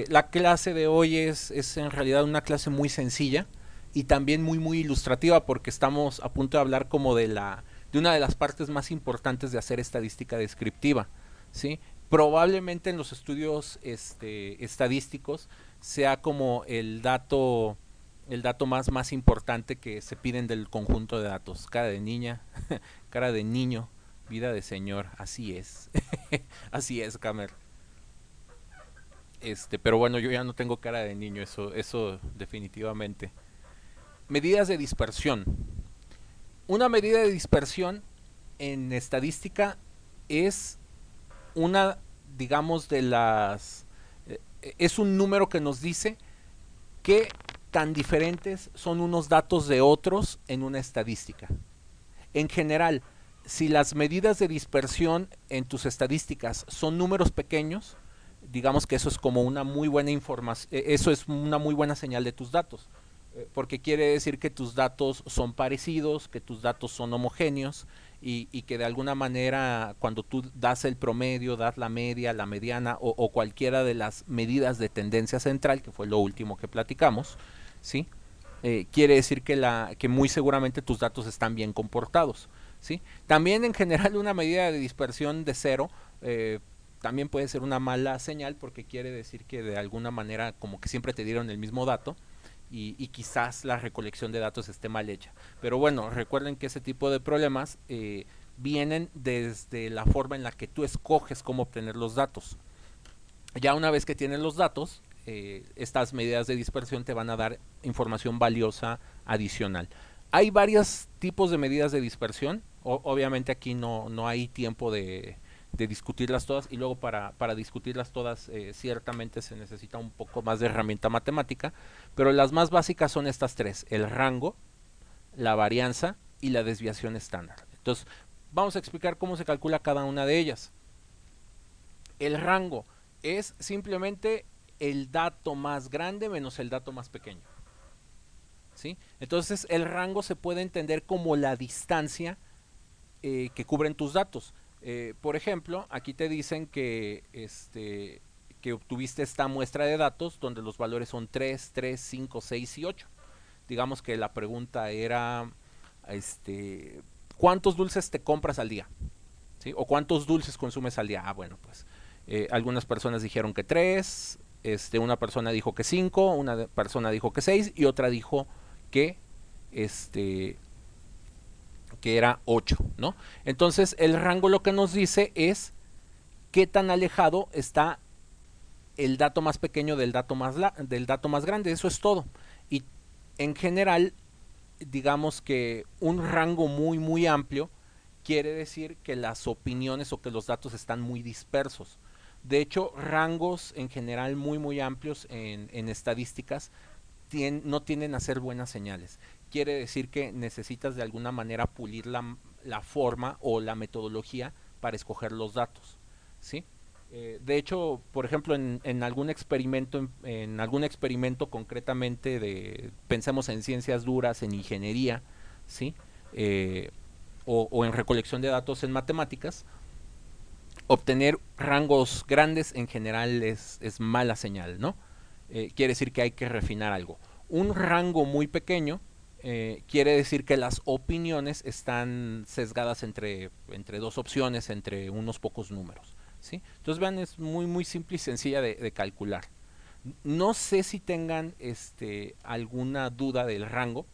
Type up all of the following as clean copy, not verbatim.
La clase de hoy es en realidad una clase muy sencilla y también muy ilustrativa porque estamos a punto de hablar como de una de las partes más importantes de hacer estadística descriptiva, ¿sí? Probablemente en los estudios estadísticos sea como el dato más importante que se piden del conjunto de datos. Cara de niña, cara de niño, vida de señor, así es. Así es, Camer. Pero bueno, yo ya no tengo cara de niño, eso definitivamente. Medidas de dispersión. Una medida de dispersión en estadística es una, digamos, de las... es un número que nos dice qué tan diferentes son unos datos de otros en una estadística. En general, si las medidas de dispersión en tus estadísticas son números pequeños, digamos que eso es como una muy buena información, eso es una muy buena señal de tus datos, porque quiere decir que tus datos son parecidos, que tus datos son homogéneos y que de alguna manera cuando tú das el promedio, das la media, la mediana o cualquiera de las medidas de tendencia central, que fue lo último que platicamos, ¿sí? Quiere decir que muy seguramente tus datos están bien comportados, ¿sí? También en general una medida de dispersión de cero también puede ser una mala señal porque quiere decir que de alguna manera como que siempre te dieron el mismo dato y quizás la recolección de datos esté mal hecha. Pero bueno, recuerden que ese tipo de problemas vienen desde la forma en la que tú escoges cómo obtener los datos. Ya una vez que tienes los datos, estas medidas de dispersión te van a dar información valiosa adicional. Hay varios tipos de medidas de dispersión. Obviamente aquí no hay tiempo de discutirlas todas y luego para discutirlas todas ciertamente se necesita un poco más de herramienta matemática, pero las más básicas son estas tres: el rango, la varianza y la desviación estándar. Entonces, vamos a explicar cómo se calcula cada una de ellas. El rango es simplemente el dato más grande menos el dato más pequeño, ¿sí? Entonces el rango se puede entender como la distancia que cubren tus datos. Por ejemplo, aquí te dicen que obtuviste esta muestra de datos donde los valores son 3, 5, 6 y 8. Digamos que la pregunta era, ¿cuántos dulces te compras al día? ¿Sí? O cuántos dulces consumes al día. Ah, bueno, pues algunas personas dijeron que 3, una persona dijo que 5, una persona dijo que 6 y otra dijo que este que era 8, ¿no? Entonces, el rango lo que nos dice es qué tan alejado está el dato más pequeño del dato más grande, eso es todo. Y en general, digamos que un rango muy amplio quiere decir que las opiniones o que los datos están muy dispersos. De hecho, rangos en general muy amplios en estadísticas no tienden a ser buenas señales. Quiere decir que necesitas de alguna manera pulir la forma o la metodología para escoger los datos, ¿sí? De hecho, por ejemplo, en algún experimento, en algún experimento concretamente pensemos en ciencias duras, en ingeniería, ¿sí? O en recolección de datos en matemáticas, obtener rangos grandes en general es mala señal, ¿no? Quiere decir que hay que refinar algo. Un rango muy pequeño quiere decir que las opiniones están sesgadas entre dos opciones, entre unos pocos números, ¿sí? Entonces vean, es muy simple y sencilla de calcular. No sé si tengan alguna duda del rango.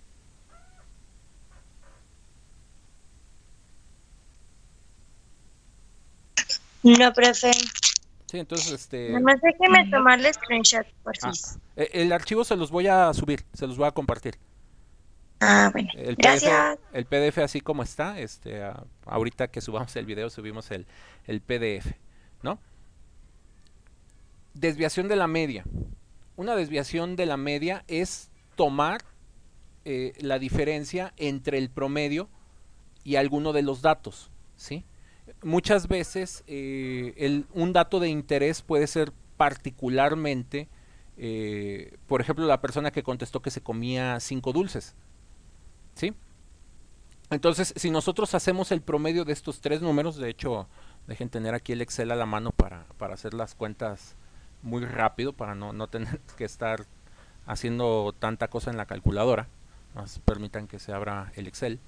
No, profe. Sí, entonces Nada más déjeme tomarle screenshot, ah, porfis. el archivo se los voy a subir, se los voy a compartir. Ah, bueno. El PDF, Gracias. el PDF así como está, ahorita que subamos el video subimos el PDF, ¿no? Desviación de la media. Una desviación de la media es tomar la diferencia entre el promedio y alguno de los datos, ¿sí? Muchas veces un dato de interés puede ser particularmente, por ejemplo, la persona que contestó que se comía 5 dulces, ¿sí? Entonces, si nosotros hacemos el promedio de estos tres números, de hecho, dejen tener aquí el Excel a la mano para hacer las cuentas muy rápido para no tener que estar haciendo tanta cosa en la calculadora. Más permitan que se abra el Excel.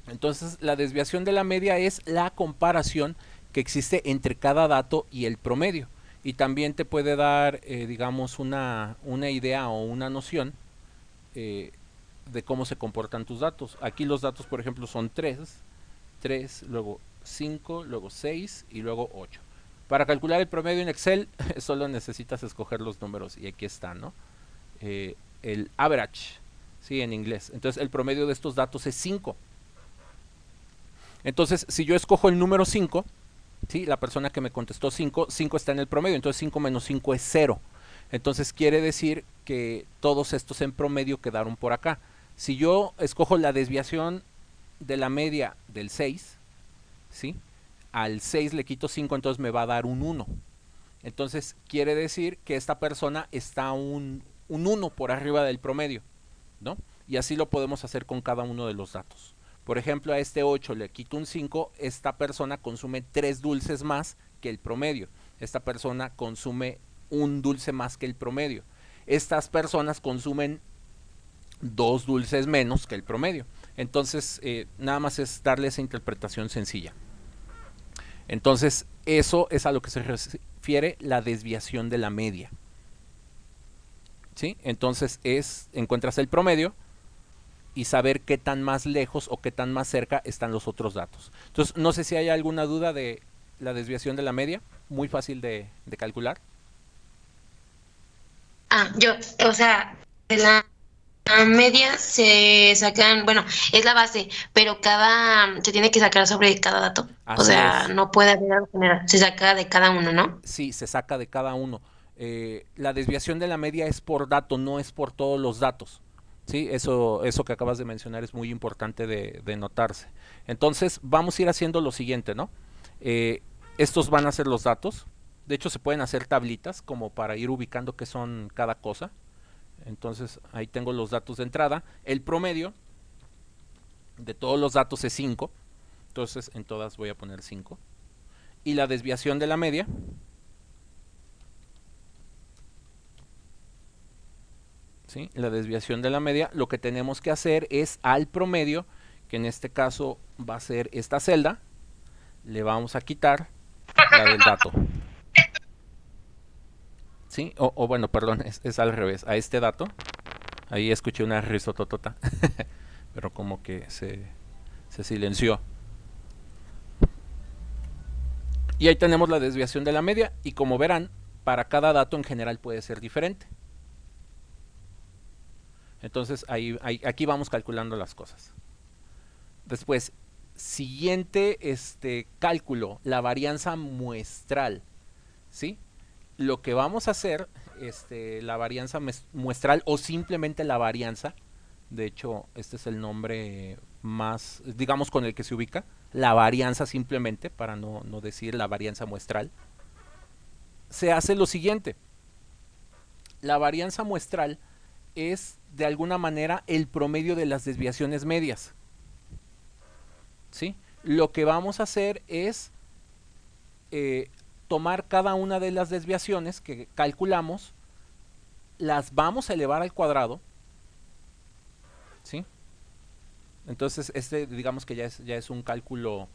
Entonces la desviación de la media es la comparación que existe entre cada dato y el promedio. Y también te puede dar, digamos, una idea o una noción eh, de cómo se comportan tus datos. Aquí los datos, por ejemplo, son 3, luego 5, luego 6 y luego 8. Para calcular el promedio en Excel solo necesitas escoger los números y aquí está, ¿no? El average, sí, en inglés. Entonces el promedio de estos datos es 5. Entonces, si yo escojo el número 5, ¿sí? La persona que me contestó 5, 5 está en el promedio, entonces 5 menos 5 es 0. Entonces quiere decir que todos estos en promedio quedaron por acá. Si yo escojo la desviación de la media del 6, ¿sí? Al 6 le quito 5, entonces me va a dar un 1. Entonces quiere decir que esta persona está un 1 por arriba del promedio, ¿no? Y así lo podemos hacer con cada uno de los datos. Por ejemplo, a este 8 le quito un 5, esta persona consume 3 dulces más que el promedio. Esta persona consume un dulce más que el promedio. Estas personas consumen 2 dulces menos que el promedio. Entonces, nada más es darle esa interpretación sencilla. Entonces, eso es a lo que se refiere la desviación de la media. ¿Sí? Entonces, encuentras el promedio y saber qué tan más lejos o qué tan más cerca están los otros datos. Entonces, no sé si hay alguna duda de la desviación de la media, muy fácil de calcular. O sea, de la media se sacan, bueno, es la base, pero se tiene que sacar sobre cada dato. O Así sea, es, no puede haber algo general, se saca de cada uno, ¿no? sí, se saca de cada uno. La desviación de la media es por dato, no es por todos los datos. Sí, eso que acabas de mencionar es muy importante de notarse. Entonces, vamos a ir haciendo lo siguiente, ¿no? Estos van a ser los datos. De hecho, se pueden hacer tablitas como para ir ubicando qué son cada cosa. Entonces, ahí tengo los datos de entrada. El promedio de todos los datos es 5. Entonces, en todas voy a poner 5. Y la desviación de la media, ¿sí? La desviación de la media, lo que tenemos que hacer es al promedio, que en este caso va a ser esta celda, le vamos a quitar la del dato. ¿Sí? O bueno, perdón, es al revés. A este dato, ahí escuché una risototota, pero como que se silenció. Y ahí tenemos la desviación de la media y como verán, para cada dato en general puede ser diferente. Entonces aquí vamos calculando las cosas. Después, siguiente cálculo, la varianza muestral. ¿Sí? Lo que vamos a hacer, la varianza muestral o simplemente la varianza, de hecho, este es el nombre más, digamos, con el que se ubica, la varianza simplemente, para no decir la varianza muestral, se hace lo siguiente. La varianza muestral es, de alguna manera, el promedio de las desviaciones medias. ¿Sí? Lo que vamos a hacer es tomar cada una de las desviaciones que calculamos, las vamos a elevar al cuadrado, ¿sí? Entonces digamos que ya es un cálculo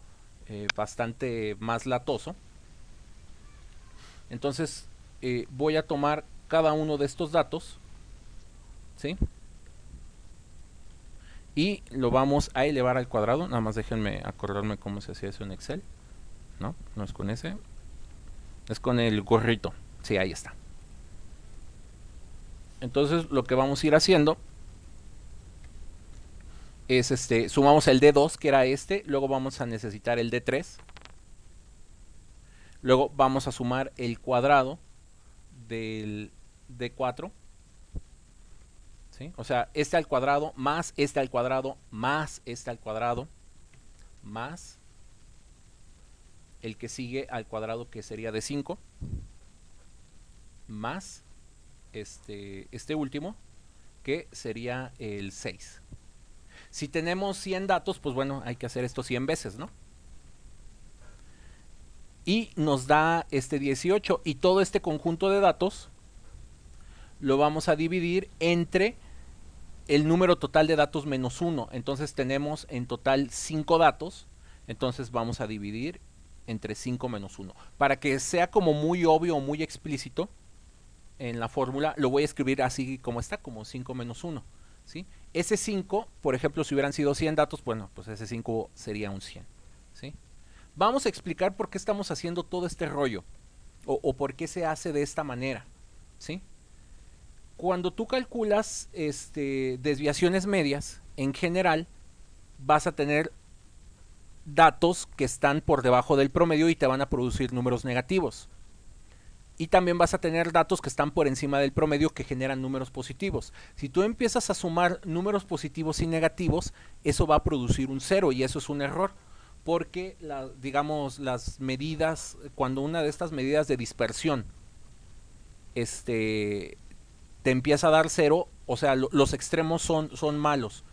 bastante más latoso. Entonces voy a tomar cada uno de estos datos, ¿sí? Y lo vamos a elevar al cuadrado. Nada más déjenme acordarme cómo se hacía eso en Excel. No es con ese. Es con el gorrito. Sí, ahí está. Entonces lo que vamos a ir haciendo es sumamos el D2 que era luego vamos a necesitar el D3, luego vamos a sumar el cuadrado del D4, ¿sí? O sea, al cuadrado más al cuadrado más al cuadrado más el que sigue al cuadrado que sería de 5 más este último que sería el 6. Si tenemos 100 datos, pues bueno, hay que hacer esto 100 veces, ¿no? y nos da este 18, y todo este conjunto de datos lo vamos a dividir entre el número total de datos menos 1. Entonces tenemos en total 5 datos, entonces vamos a dividir entre 5 menos 1. Para que sea como muy obvio o muy explícito en la fórmula, lo voy a escribir así como está, como 5 menos 1. ¿Sí? Ese 5, por ejemplo, si hubieran sido 100 datos, bueno, pues ese 5 sería un 100. ¿Sí? Vamos a explicar por qué estamos haciendo todo este rollo, o por qué se hace de esta manera. ¿Sí? Cuando tú calculas desviaciones medias, en general vas a tener datos que están por debajo del promedio y te van a producir números negativos. Y también vas a tener datos que están por encima del promedio que generan números positivos. Si tú empiezas a sumar números positivos y negativos, eso va a producir un 0 y eso es un error. Porque, digamos, las medidas, cuando una de estas medidas de dispersión te empieza a dar 0, o sea, los extremos son malos.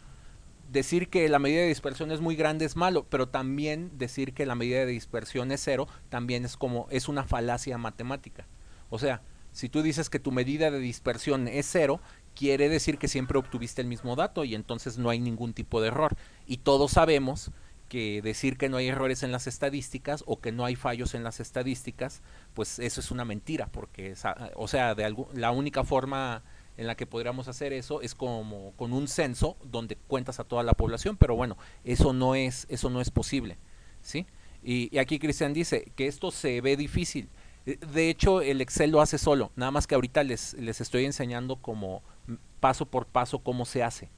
Decir que la medida de dispersión es muy grande es malo, pero también decir que la medida de dispersión es 0 también es una falacia matemática. O sea, si tú dices que tu medida de dispersión es 0, quiere decir que siempre obtuviste el mismo dato y entonces no hay ningún tipo de error. Y todos sabemos que decir que no hay errores en las estadísticas o que no hay fallos en las estadísticas, pues eso es una mentira, porque, o sea, la única forma en la que podríamos hacer eso es como con un censo donde cuentas a toda la población, pero bueno, eso no es posible, ¿sí? Y aquí Cristian dice que esto se ve difícil. De hecho, el Excel lo hace solo, nada más que ahorita les estoy enseñando como paso por paso cómo se hace,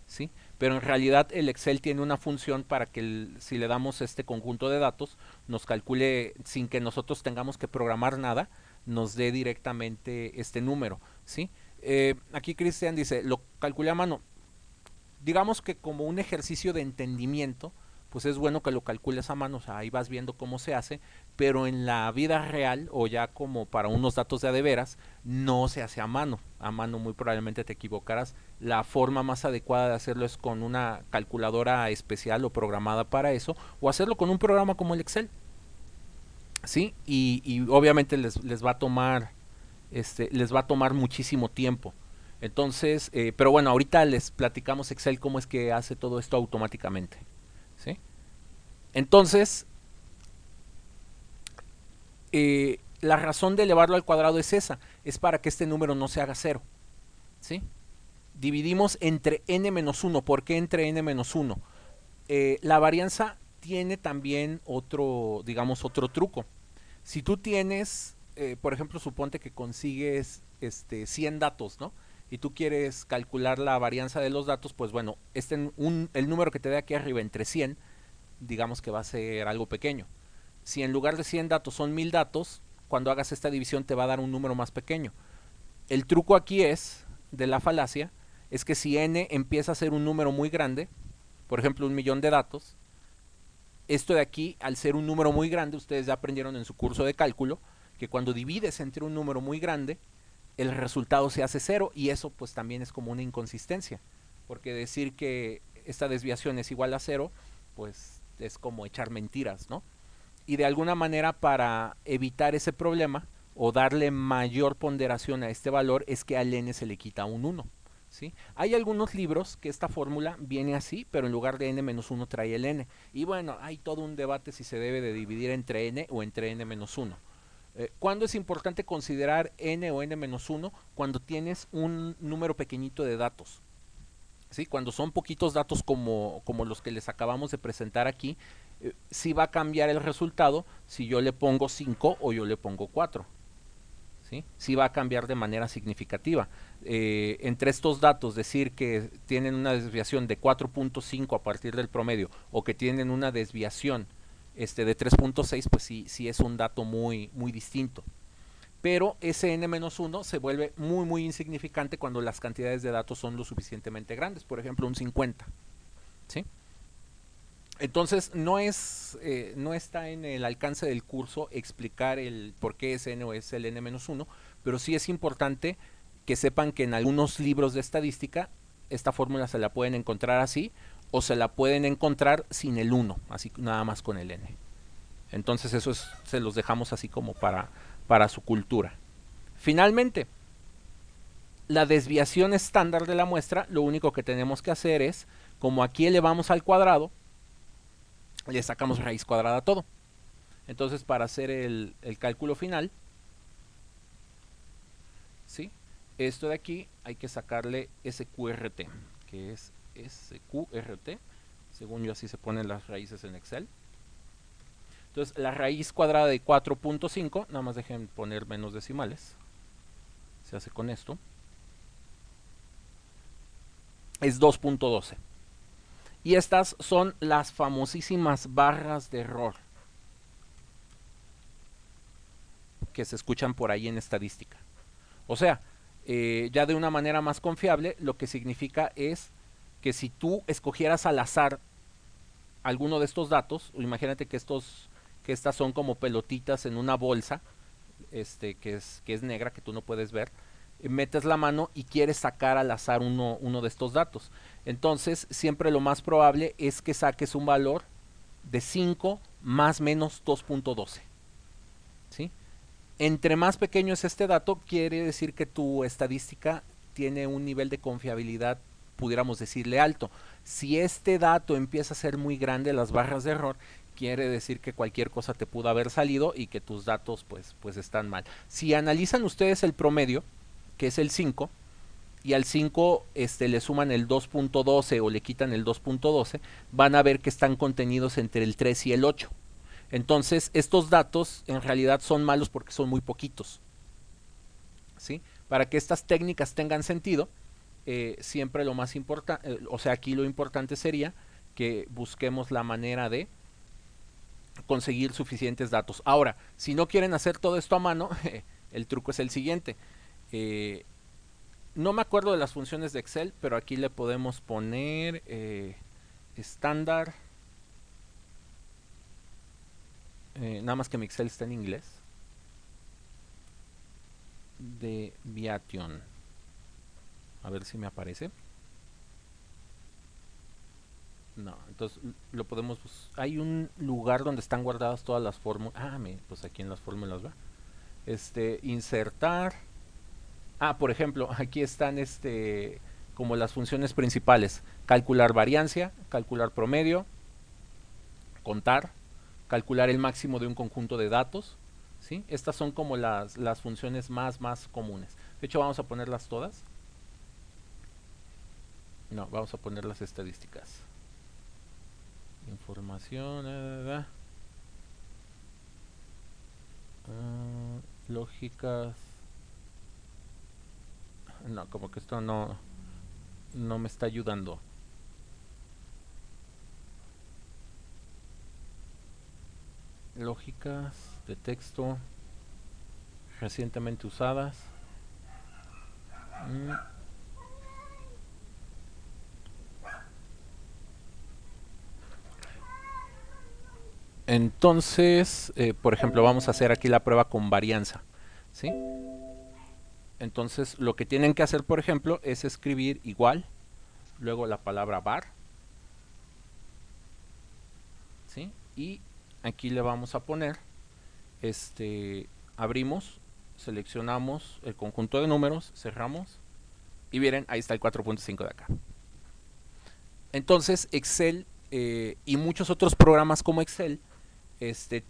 ¿sí? Pero en realidad el Excel tiene una función para que si le damos este conjunto de datos, nos calcule sin que nosotros tengamos que programar nada, nos dé directamente este número, ¿sí? Aquí Cristian dice, lo calculé a mano. Digamos que como un ejercicio de entendimiento, pues es bueno que lo calcules a mano, o sea, ahí vas viendo cómo se hace, pero en la vida real, o ya como para unos datos de veras, no se hace a mano. A mano muy probablemente te equivocarás. La forma más adecuada de hacerlo es con una calculadora especial o programada para eso, o hacerlo con un programa como el Excel. ¿Sí? Y obviamente les va a tomar muchísimo tiempo. Entonces, pero bueno, ahorita les platicamos Excel cómo es que hace todo esto automáticamente. ¿Sí? Entonces, la razón de elevarlo al cuadrado es esa, es para que este número no se haga 0. ¿Sí? Dividimos entre n-1. ¿Por qué entre n-1? La varianza tiene también otro truco. Si tú tienes, por ejemplo, suponte que consigues 100 datos, ¿no? Y tú quieres calcular la varianza de los datos, pues bueno, el número que te dé aquí arriba entre 100, digamos que va a ser algo pequeño. Si en lugar de 100 datos son 1000 datos, cuando hagas esta división te va a dar un número más pequeño. El truco aquí de la falacia, es que si n empieza a ser un número muy grande, por ejemplo 1.000.000 de datos, esto de aquí, al ser un número muy grande, ustedes ya aprendieron en su curso de cálculo, que cuando divides entre un número muy grande, el resultado se hace 0, y eso pues también es como una inconsistencia, porque decir que esta desviación es igual a 0, pues es como echar mentiras, ¿no? Y de alguna manera, para evitar ese problema o darle mayor ponderación a este valor, es que al n se le quita un 1. ¿Sí? Hay algunos libros que esta fórmula viene así, pero en lugar de n-1 trae el n. Y bueno, hay todo un debate si se debe de dividir entre n o entre n-1. ¿Cuándo es importante considerar n o n-1? Cuando tienes un número pequeñito de datos. ¿Sí? Cuando son poquitos datos como los que les acabamos de presentar aquí, sí va a cambiar el resultado si yo le pongo 5 o yo le pongo 4. ¿Sí? Sí va a cambiar de manera significativa. Entre estos datos, decir que tienen una desviación de 4.5 a partir del promedio o que tienen una desviación de 3.6, pues sí es un dato muy, muy distinto. Pero ese n-1 se vuelve muy, muy insignificante cuando las cantidades de datos son lo suficientemente grandes, por ejemplo un 50. ¿Sí? Entonces no está en el alcance del curso explicar el por qué es n o es el n-1, pero sí es importante que sepan que en algunos libros de estadística esta fórmula se la pueden encontrar así, o se la pueden encontrar sin el 1, así nada más con el n. Entonces eso se los dejamos así como para su cultura. Finalmente, la desviación estándar de la muestra, lo único que tenemos que hacer es, como aquí elevamos al cuadrado, le sacamos raíz cuadrada a todo. Entonces, para hacer el cálculo final, ¿sí? Esto de aquí hay que sacarle SQRT, que es SQRT, según yo así se ponen las raíces en Excel. Entonces, la raíz cuadrada de 4.5, nada más dejen poner menos decimales, se hace con esto, es 2.12. Y estas son las famosísimas barras de error que se escuchan por ahí en estadística. O sea, ya de una manera más confiable, lo que significa es que si tú escogieras al azar alguno de estos datos, o imagínate que estas son como pelotitas en una bolsa, que es negra, que tú no puedes ver, metes la mano y quieres sacar al azar uno de estos datos. Entonces, siempre lo más probable es que saques un valor de 5 más menos 2.12. ¿Sí? Entre más pequeño es este dato, quiere decir que tu estadística tiene un nivel de confiabilidad, pudiéramos decirle, alto. Si este dato empieza a ser muy grande, las barras de error, quiere decir que cualquier cosa te pudo haber salido y que tus datos pues están mal. Si analizan ustedes el promedio, que es el 5, y al 5 le suman el 2.12 o le quitan el 2.12, van a ver que están contenidos entre el 3 y el 8. Entonces, estos datos en realidad son malos porque son muy poquitos. ¿Sí? Para que estas técnicas tengan sentido, siempre lo más importante, o sea, aquí lo importante sería que busquemos la manera de conseguir suficientes datos. Ahora, si no quieren hacer todo esto a mano, el truco es el siguiente. No me acuerdo de las funciones de Excel, pero aquí le podemos poner estándar. Nada más que mi Excel está en inglés. Deviation. A ver si me aparece. No, entonces lo podemos... Hay un lugar donde están guardadas todas las fórmulas. Pues aquí en las fórmulas va. Insertar. Por ejemplo, aquí están como las funciones principales. Calcular variancia, calcular promedio, contar, calcular el máximo de un conjunto de datos. ¿Sí? Estas son como las funciones más comunes. De hecho, vamos a ponerlas todas. No, vamos a poner las estadísticas. Información, lógicas. No, como que esto no me está ayudando. Lógicas de texto recientemente usadas. Entonces, por ejemplo, vamos a hacer aquí la prueba con varianza, ¿sí? Entonces, lo que tienen que hacer, por ejemplo, es escribir igual, luego la palabra var, ¿sí? Y aquí le vamos a poner, abrimos, seleccionamos el conjunto de números, cerramos, y miren, ahí está el 4.5 de acá. Entonces, Excel y muchos otros programas como Excel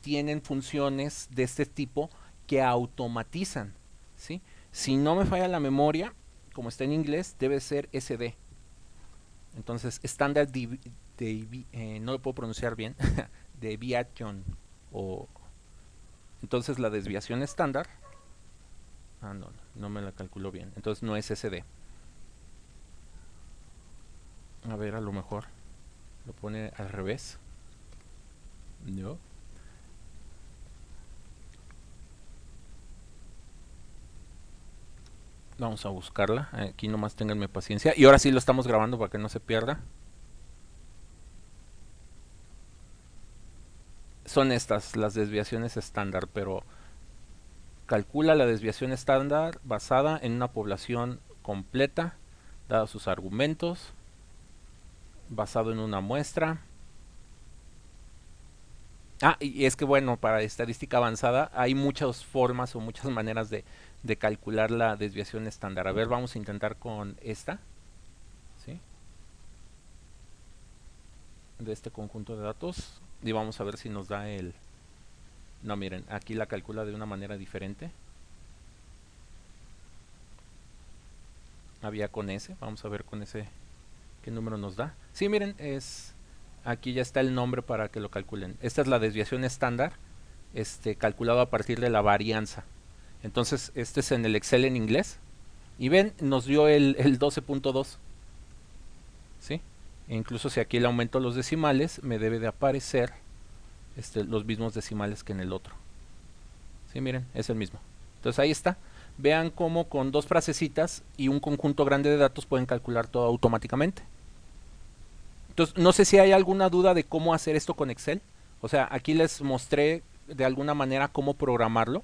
tienen funciones de este tipo que automatizan, ¿sí? Si no me falla la memoria, como está en inglés, debe ser SD. Entonces, Standard no lo puedo pronunciar bien, Deviation. Entonces, la desviación estándar. No me la calculó bien. Entonces, no es SD. A ver, a lo mejor lo pone al revés. No. Vamos a buscarla. Aquí nomás ténganme paciencia. Y ahora sí lo estamos grabando para que no se pierda. Son estas las desviaciones estándar, pero calcula la desviación estándar basada en una población completa, dados sus argumentos, basado en una muestra. Y es que bueno, para estadística avanzada hay muchas formas o muchas maneras de calcular la desviación estándar. A ver, vamos a intentar con esta, ¿sí? De este conjunto de datos. Y vamos a ver si nos da el... No, miren, aquí la calcula de una manera diferente. Había con ese, vamos a ver con ese qué número nos da. Sí, miren, aquí ya está el nombre para que lo calculen. Esta es la desviación estándar, calculado a partir de la varianza. Entonces, este es en el Excel en inglés. Y ven, nos dio el 12.2. ¿Sí? E incluso si aquí le aumento los decimales, me debe de aparecer los mismos decimales que en el otro. Sí, miren, es el mismo. Entonces ahí está. Vean cómo con dos frasecitas y un conjunto grande de datos pueden calcular todo automáticamente. Entonces, no sé si hay alguna duda de cómo hacer esto con Excel. O sea, aquí les mostré de alguna manera cómo programarlo,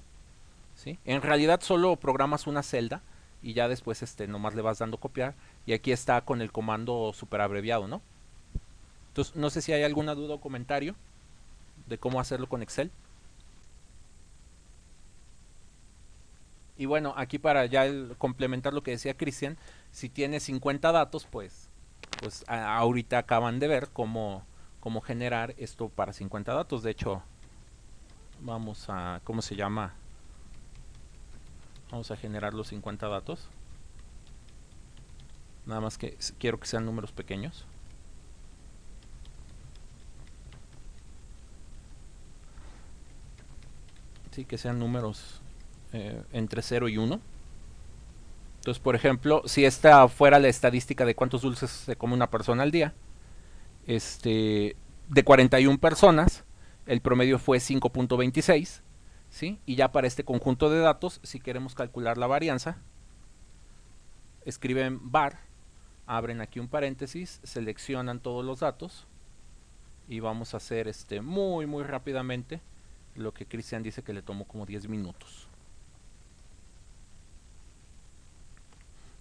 ¿sí? En realidad solo programas una celda y ya después nomás le vas dando copiar. Y aquí está con el comando super abreviado, ¿no? Entonces, no sé si hay alguna duda o comentario de cómo hacerlo con Excel. Y bueno, aquí para ya complementar lo que decía Cristian, si tiene 50 datos, pues ahorita acaban de ver cómo generar esto para 50 datos. De hecho, vamos a, ¿cómo se llama? Vamos a generar los 50 datos. Nada más que quiero que sean números pequeños. Sí, que sean números entre 0 y 1. Entonces, por ejemplo, si esta fuera la estadística de cuántos dulces se come una persona al día, de 41 personas, el promedio fue 5.26, ¿sí? Y ya para este conjunto de datos, si queremos calcular la varianza, escriben var, abren aquí un paréntesis, seleccionan todos los datos y vamos a hacer muy muy rápidamente lo que Cristian dice que le tomó como 10 minutos.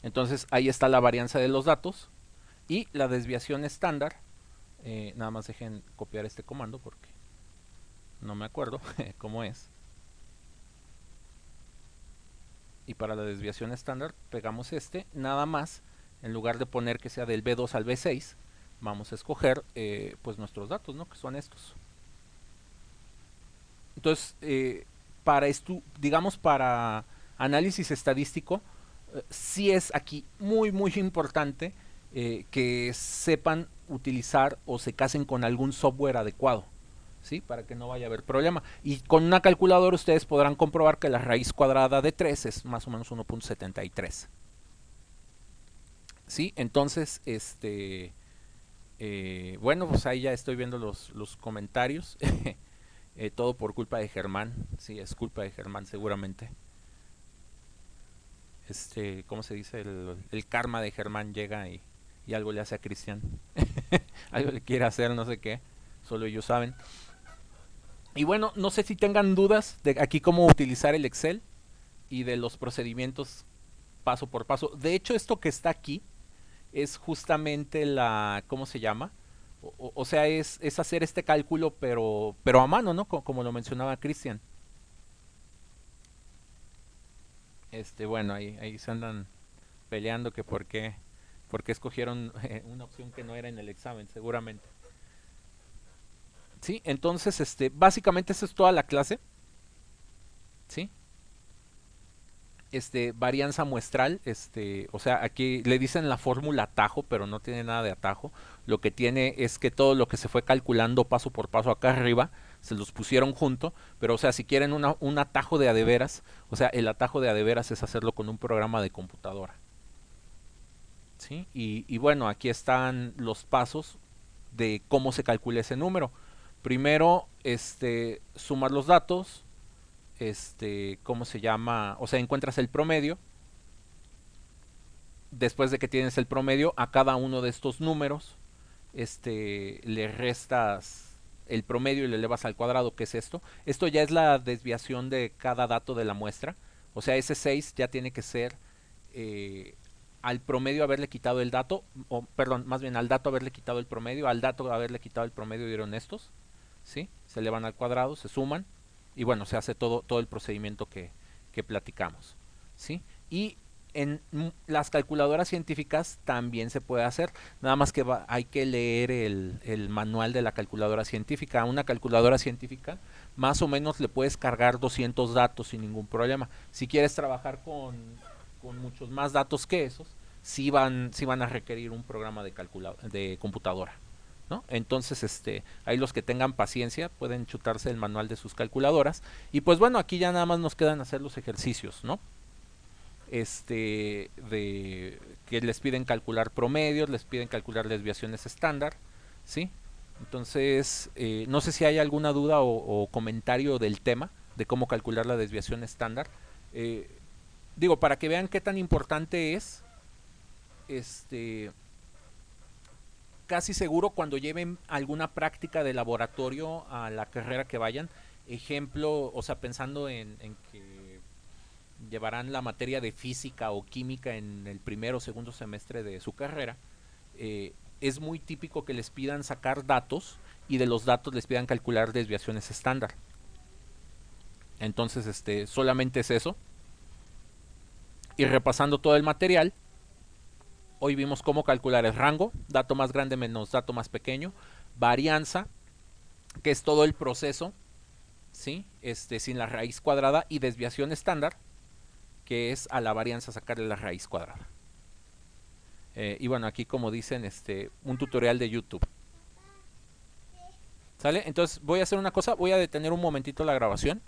Entonces ahí está la varianza de los datos y la desviación estándar. Nada más dejen copiar este comando porque no me acuerdo cómo es. Y para la desviación estándar pegamos nada más, en lugar de poner que sea del B2 al B6, vamos a escoger pues nuestros datos, ¿no? Que son estos. Entonces, digamos para análisis estadístico, sí es aquí muy muy importante que sepan utilizar o se casen con algún software adecuado, ¿sí? Para que no vaya a haber problema. Y con una calculadora ustedes podrán comprobar que la raíz cuadrada de 3 es más o menos 1.73. ¿Sí? Entonces, bueno, pues ahí ya estoy viendo los comentarios. Todo por culpa de Germán. Sí, es culpa de Germán seguramente. ¿Cómo se dice? El karma de Germán llega y algo le hace a Cristian. Algo le quiere hacer, no sé qué. Solo ellos saben. Y bueno, no sé si tengan dudas de aquí cómo utilizar el Excel y de los procedimientos paso por paso. De hecho, esto que está aquí es justamente ¿cómo se llama? O sea, es hacer este cálculo, pero a mano, ¿no? Como lo mencionaba Cristian. Bueno, ahí se andan peleando que por qué escogieron una opción que no era en el examen, seguramente. Sí, entonces, básicamente esa es toda la clase. Sí. Varianza muestral, o sea, aquí le dicen la fórmula atajo, pero no tiene nada de atajo. Lo que tiene es que todo lo que se fue calculando paso por paso acá arriba, se los pusieron junto, pero o sea, si quieren un atajo de adeveras, o sea, el atajo de adeveras es hacerlo con un programa de computadora. ¿Sí? Y bueno, aquí están los pasos de cómo se calcula ese número. Primero, sumar los datos, ¿cómo se llama? O sea, encuentras el promedio. Después de que tienes el promedio, a cada uno de estos números, le restas el promedio y le elevas al cuadrado, que es esto. Esto ya es la desviación de cada dato de la muestra. O sea, ese 6 ya tiene que ser al promedio haberle quitado el dato, o perdón, más bien al dato haberle quitado el promedio, al dato haberle quitado el promedio dieron estos. ¿sí? Se elevan al cuadrado, se suman y bueno, se hace todo el procedimiento que platicamos, ¿sí? Y en las calculadoras científicas también se puede hacer, nada más que hay que leer el manual de la calculadora científica. A una calculadora científica más o menos le puedes cargar 200 datos sin ningún problema. Si quieres trabajar con muchos más datos que esos, sí van a requerir un programa de computadora, ¿no? Entonces, ahí los que tengan paciencia pueden chutarse el manual de sus calculadoras. Y pues bueno, aquí ya nada más nos quedan hacer los ejercicios, ¿no? De que les piden calcular promedios, les piden calcular desviaciones estándar, ¿sí? Entonces, no sé si hay alguna duda o comentario del tema de cómo calcular la desviación estándar. Digo, para que vean qué tan importante es, casi seguro cuando lleven alguna práctica de laboratorio a la carrera que vayan, ejemplo, o sea, pensando en que llevarán la materia de física o química en el primero o segundo semestre de su carrera, es muy típico que les pidan sacar datos y de los datos les pidan calcular desviaciones estándar. Entonces, solamente es eso. Y repasando todo el material, hoy vimos cómo calcular el rango, dato más grande menos dato más pequeño, varianza, que es todo el proceso, ¿sí? Sin la raíz cuadrada, y desviación estándar, que es a la varianza sacarle la raíz cuadrada. Y bueno, aquí como dicen, un tutorial de YouTube. ¿Sale? Entonces voy a hacer una cosa, voy a detener un momentito la grabación